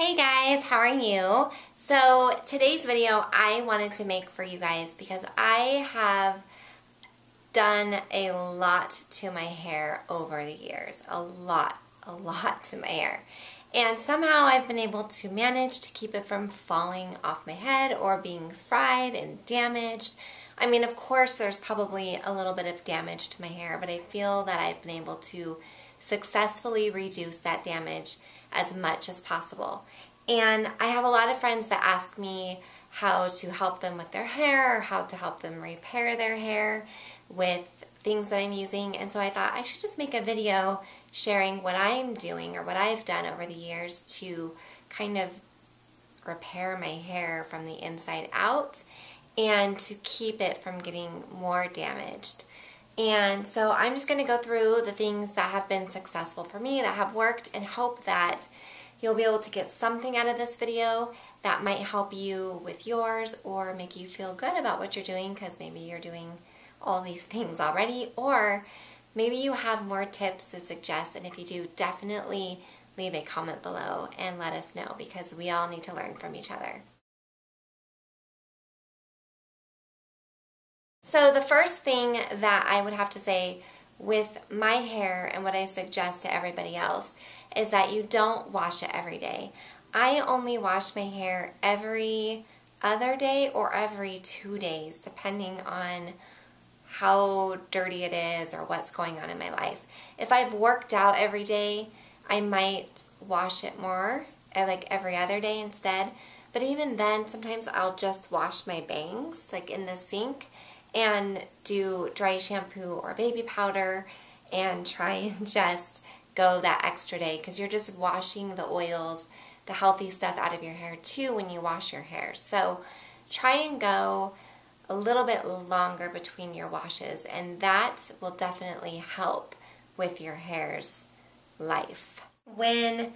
Hey guys, how are you? So today's video I wanted to make for you guys because I have done a lot to my hair over the years. A lot to my hair. And somehow I've been able to manage to keep it from falling off my head or being fried and damaged. I mean, of course, there's probably a little bit of damage to my hair, but I feel that I've been able to successfully reduce that damage as much as possible. And I have a lot of friends that ask me how to help them with their hair or how to help them repair their hair with things that I'm using. And so I thought I should just make a video sharing what I'm doing or what I've done over the years to kind of repair my hair from the inside out and to keep it from getting more damaged. And so I'm just going to go through the things that have been successful for me, that have worked, and hope that you'll be able to get something out of this video that might help you with yours or make you feel good about what you're doing, because maybe you're doing all these things already, or maybe you have more tips to suggest. And if you do, definitely leave a comment below and let us know, because we all need to learn from each other. So the first thing that I would have to say with my hair and what I suggest to everybody else is that you don't wash it every day. I only wash my hair every other day or every 2 days, depending on how dirty it is or what's going on in my life. If I've worked out every day, I might wash it more, like every other day instead. But even then, sometimes I'll just wash my bangs, like in the sink, and do dry shampoo or baby powder and try and just go that extra day, because you're just washing the oils, the healthy stuff out of your hair too when you wash your hair. So try and go a little bit longer between your washes, and that will definitely help with your hair's life. When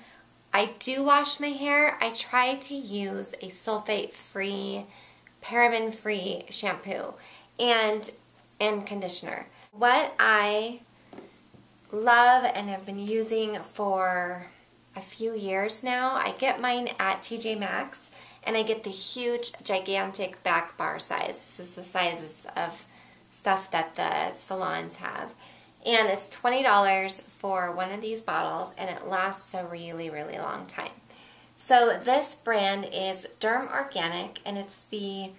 I do wash my hair, I try to use a sulfate-free, paraben-free shampoo and conditioner. What I love and have been using for a few years now, I get mine at TJ Maxx, and I get the huge, gigantic back bar size. This is the sizes of stuff that the salons have. And it's $20 for one of these bottles, and it lasts a really, really long time. So this brand is Derm Organic, and it's the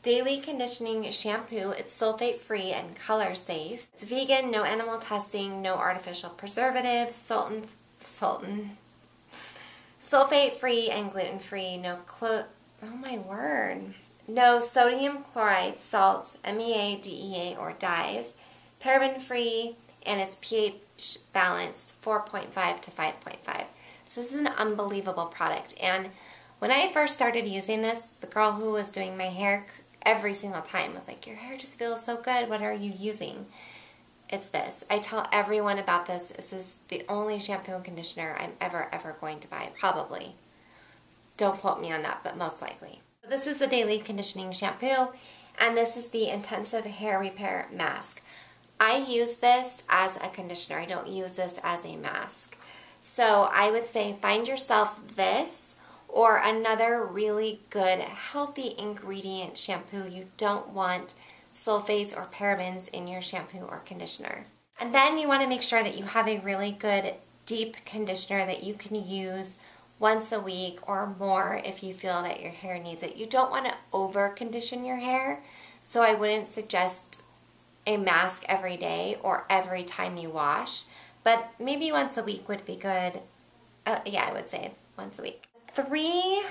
daily conditioning shampoo. It's sulfate free and color safe. It's vegan, no animal testing, no artificial preservatives, sulfate free and gluten free, no sodium chloride, salt, MEA, DEA, or dyes, paraben free, and it's pH balanced 4.5 to 5.5. So this is an unbelievable product. And when I first started using this, the girl who was doing my hair every single time was like, "Your hair just feels so good. What are you using?" It's this. I tell everyone about this. This is the only shampoo and conditioner I'm ever going to buy, probably. Don't quote me on that, but most likely. This is the daily conditioning shampoo, and this is the intensive hair repair mask. I use this as a conditioner. I don't use this as a mask. So I would say find yourself this or another really good, healthy ingredient shampoo. You don't want sulfates or parabens in your shampoo or conditioner. And then you want to make sure that you have a really good deep conditioner that you can use once a week or more if you feel that your hair needs it. You don't want to over condition your hair, so I wouldn't suggest a mask every day or every time you wash, but maybe once a week would be good. Yeah, I would say once a week. 3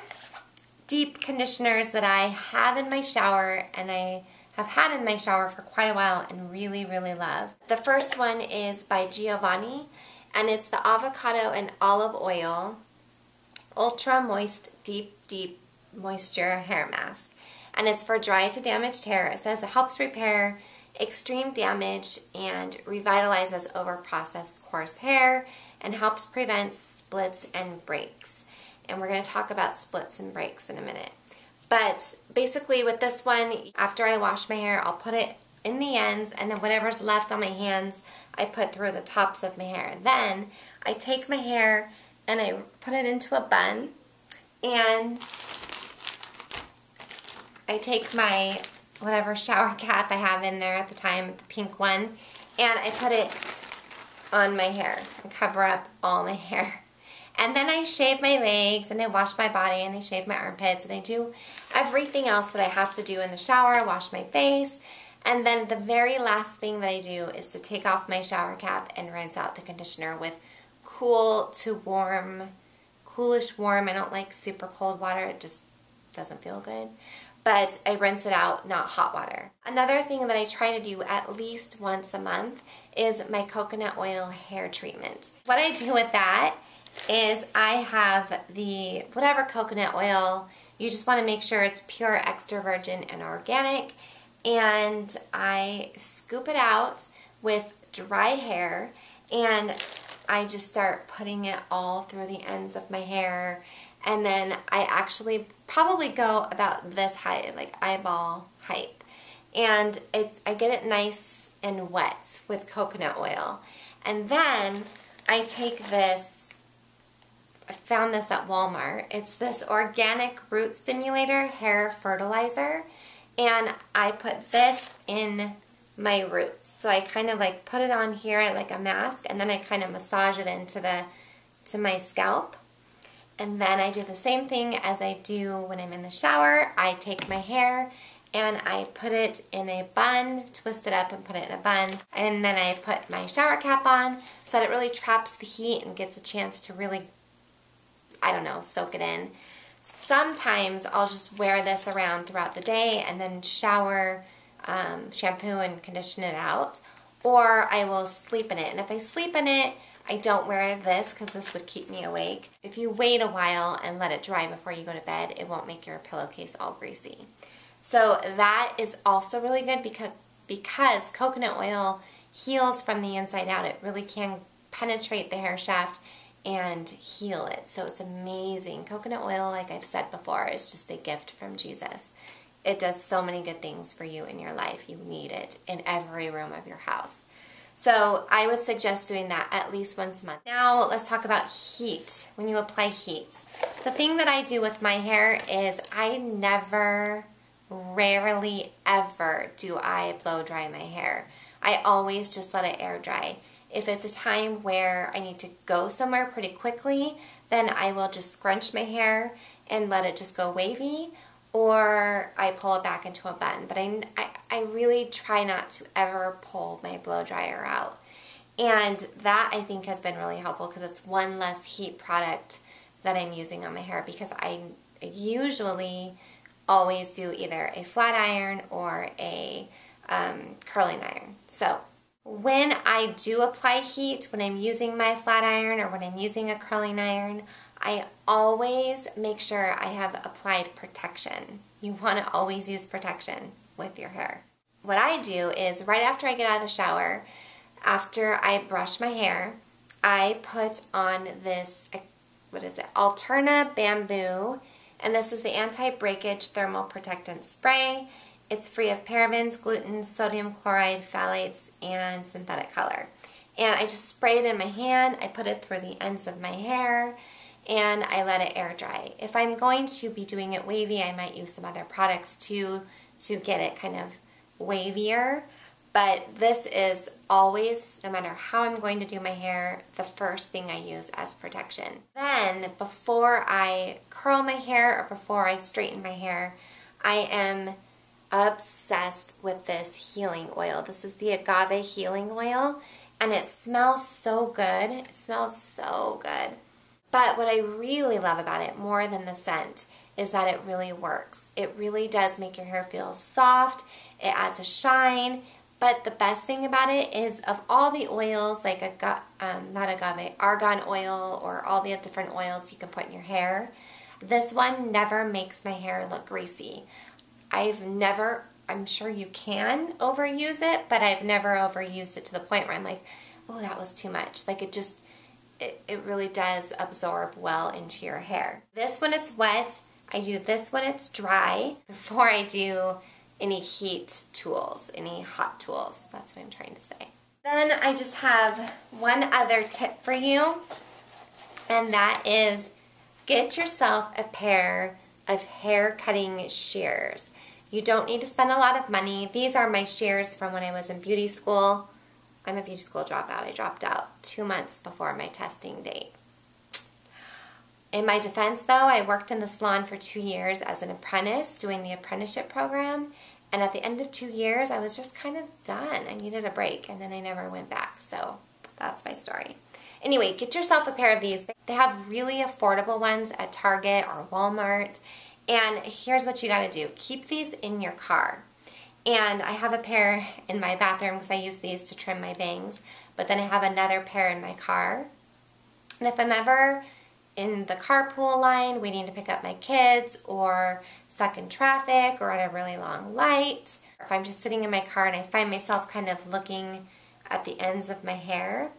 deep conditioners that I have in my shower, and I have had in my shower for quite a while and really, really love. The first one is by Giovanni, and it's the avocado and olive oil ultra moist deep moisture hair mask, and it's for dry to damaged hair. It says it helps repair extreme damage and revitalizes over processed coarse hair and helps prevent splits and breaks. And we're going to talk about splits and breaks in a minute. But basically with this one, after I wash my hair, I'll put it in the ends, and then whatever's left on my hands, I put through the tops of my hair. Then I take my hair and I put it into a bun, And I take my whatever shower cap I have in there at the time, the pink one, and I put it on my hair and cover up all my hair. And then I shave my legs and I wash my body and I shave my armpits and I do everything else that I have to do in the shower, wash my face. And then the very last thing that I do is to take off my shower cap and rinse out the conditioner with cool to warm, coolish warm. I don't like super cold water, it just doesn't feel good. But I rinse it out, not hot water. Another thing that I try to do at least once a month is my coconut oil hair treatment. What I do with that is I have the whatever coconut oil, you just want to make sure it's pure, extra virgin, and organic. And I scoop it out with dry hair and I just start putting it all through the ends of my hair. And then I actually probably go about this height, like eyeball height. And I get it nice and wet with coconut oil. And then I take this, I found this at Walmart. It's this organic root stimulator hair fertilizer. And I put this in my roots. So I kind of like put it on here like a mask, and then I kind of massage it to my scalp. And then I do the same thing as I do when I'm in the shower. I take my hair and I put it in a bun, twist it up and put it in a bun. And then I put my shower cap on so that it really traps the heat and gets a chance to really, I don't know, soak it in. Sometimes I'll just wear this around throughout the day and then shower, shampoo and condition it out. Or I will sleep in it. And if I sleep in it, I don't wear this because this would keep me awake. If you wait a while and let it dry before you go to bed, it won't make your pillowcase all greasy. So that is also really good because coconut oil heals from the inside out. It really can penetrate the hair shaft and heal it. So it's amazing. Coconut oil, like I've said before, is just a gift from Jesus. It does so many good things for you in your life. You need it in every room of your house. So I would suggest doing that at least once a month. Now let's talk about heat, when you apply heat. The thing that I do with my hair is I never, rarely ever do I blow dry my hair. I always just let it air dry. If it's a time where I need to go somewhere pretty quickly, then I will just scrunch my hair and let it just go wavy, or I pull it back into a bun. But I really try not to ever pull my blow dryer out. And that I think has been really helpful because it's one less heat product that I'm using on my hair, because I usually always do either a flat iron or a curling iron. So when I do apply heat, when I'm using my flat iron or when I'm using a curling iron, I always make sure I have applied protection. You want to always use protection with your hair. What I do is right after I get out of the shower, after I brush my hair, I put on this, what is it, Alterna Bamboo, and this is the anti-breakage thermal protectant spray. It's free of parabens, gluten, sodium chloride, phthalates, and synthetic color. And I just spray it in my hand, I put it through the ends of my hair, and I let it air dry. If I'm going to be doing it wavy, I might use some other products to get it kind of wavier. But this is always, no matter how I'm going to do my hair, the first thing I use as protection. Then, before I curl my hair or before I straighten my hair, I am obsessed with this healing oil. This is the agave healing oil, and it smells so good. It smells so good. But what I really love about it, more than the scent, is that it really works. It really does make your hair feel soft. It adds a shine. But the best thing about it is, of all the oils, like not agave, argan oil, or all the different oils you can put in your hair, this one never makes my hair look greasy. I'm sure you can overuse it, but I've never overused it to the point where I'm like, oh, that was too much. Like it really does absorb well into your hair. This when it's wet, I do this when it's dry before I do any heat tools, any hot tools. That's what I'm trying to say. Then I just have one other tip for you, and that is Get yourself a pair of hair cutting shears. You don't need to spend a lot of money. These are my shears from when I was in beauty school. I'm a beauty school dropout. I dropped out 2 months before my testing date. In my defense though, I worked in the salon for 2 years as an apprentice doing the apprenticeship program. And at the end of 2 years, I was just kind of done. I needed a break and then I never went back. So that's my story. Anyway, get yourself a pair of these. They have really affordable ones at Target or Walmart. And here's what you gotta do. Keep these in your car. And I have a pair in my bathroom because I use these to trim my bangs. But then I have another pair in my car. And if I'm ever in the carpool line waiting to pick up my kids or stuck in traffic or at a really long light, or if I'm just sitting in my car and I find myself kind of looking at the ends of my hair,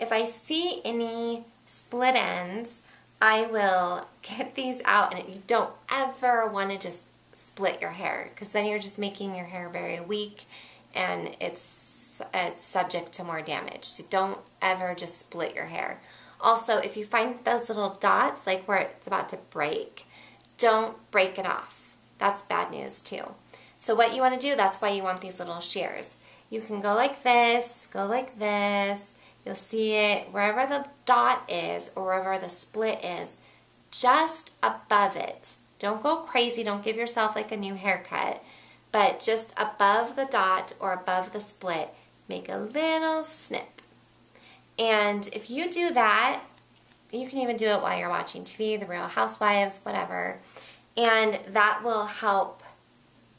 if I see any split ends, I will get these out. And you don't ever want to just split your hair because then you're just making your hair very weak and it's subject to more damage. So don't ever just split your hair. Also, if you find those little dots, like where it's about to break, don't break it off. That's bad news too. So what you want to do, that's why you want these little shears. You can go like this, go like this. You'll see it wherever the dot is or wherever the split is, just above it. Don't go crazy, don't give yourself like a new haircut, but just above the dot or above the split, make a little snip. And if you do that, you can even do it while you're watching TV, The Real Housewives, whatever, and that will help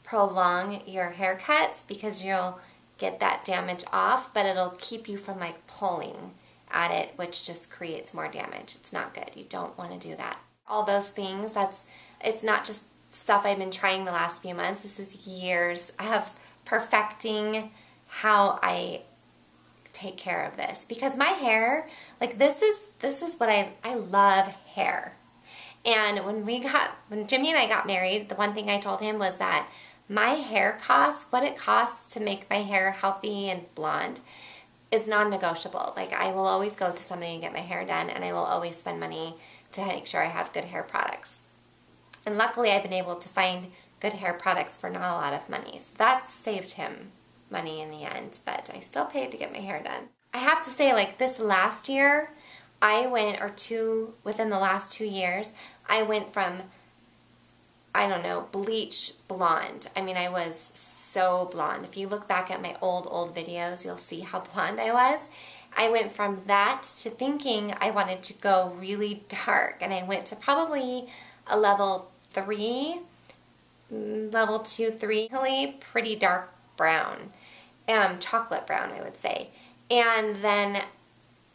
prolong your haircuts because you'll get that damage off, but it'll keep you from like pulling at it, which just creates more damage. It's not good. You don't want to do that. All those things, it's not just stuff I've been trying the last few months. This is years of perfecting how I take care of this because my hair, like this is what I love hair. And when Jimmy and I got married, the one thing I told him was that my hair costs, what it costs to make my hair healthy and blonde is non-negotiable. Like I will always go to somebody and get my hair done and I will always spend money to make sure I have good hair products. And luckily I've been able to find good hair products for not a lot of money. So that saved him money in the end, but I still paid to get my hair done. I have to say, like this last year, within the last 2 years, I went from, I don't know, bleach blonde. I mean, I was so blonde. If you look back at my old videos, you'll see how blonde I was. I went from that to thinking I wanted to go really dark, and I went to probably a level 3, level 2, 3, really pretty dark brown, chocolate brown, I would say. And then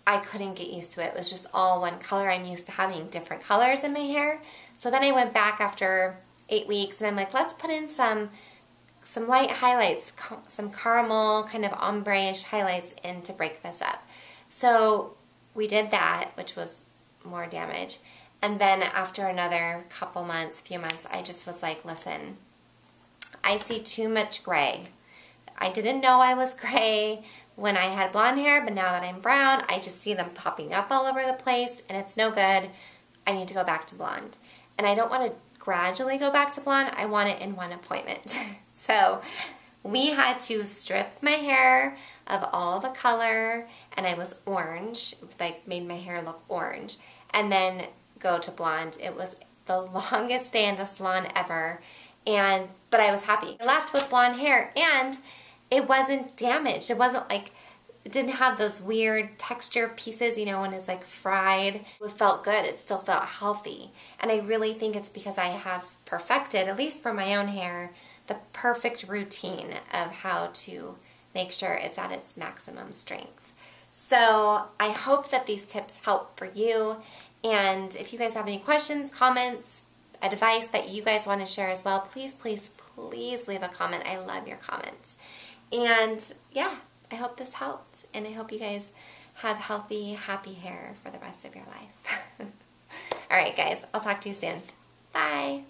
I couldn't get used to it. It was just all one color. I'm used to having different colors in my hair. So then I went back after 8 weeks and I'm like, let's put in some light highlights, some caramel kind of ombre-ish highlights in to break this up. So we did that, which was more damage. And then after another few months, I just was like, listen, I see too much gray. I didn't know I was gray when I had blonde hair, but now that I'm brown, I just see them popping up all over the place and it's no good. I need to go back to blonde. And I don't want to gradually go back to blonde. I want it in one appointment. So we had to strip my hair of all the color, and I was orange, like made my hair look orange, and then go to blonde. It was the longest day in the salon ever, but I was happy. I left with blonde hair and it wasn't damaged. It wasn't like, it didn't have those weird texture pieces, you know, when it's like fried. It felt good. It still felt healthy. And I really think it's because I have perfected, at least for my own hair, the perfect routine of how to make sure it's at its maximum strength. So I hope that these tips help for you. And if you guys have any questions, comments, advice that you guys want to share as well, please, please, please leave a comment. I love your comments. And yeah, I hope this helped. And I hope you guys have healthy, happy hair for the rest of your life. All right, guys, I'll talk to you soon. Bye.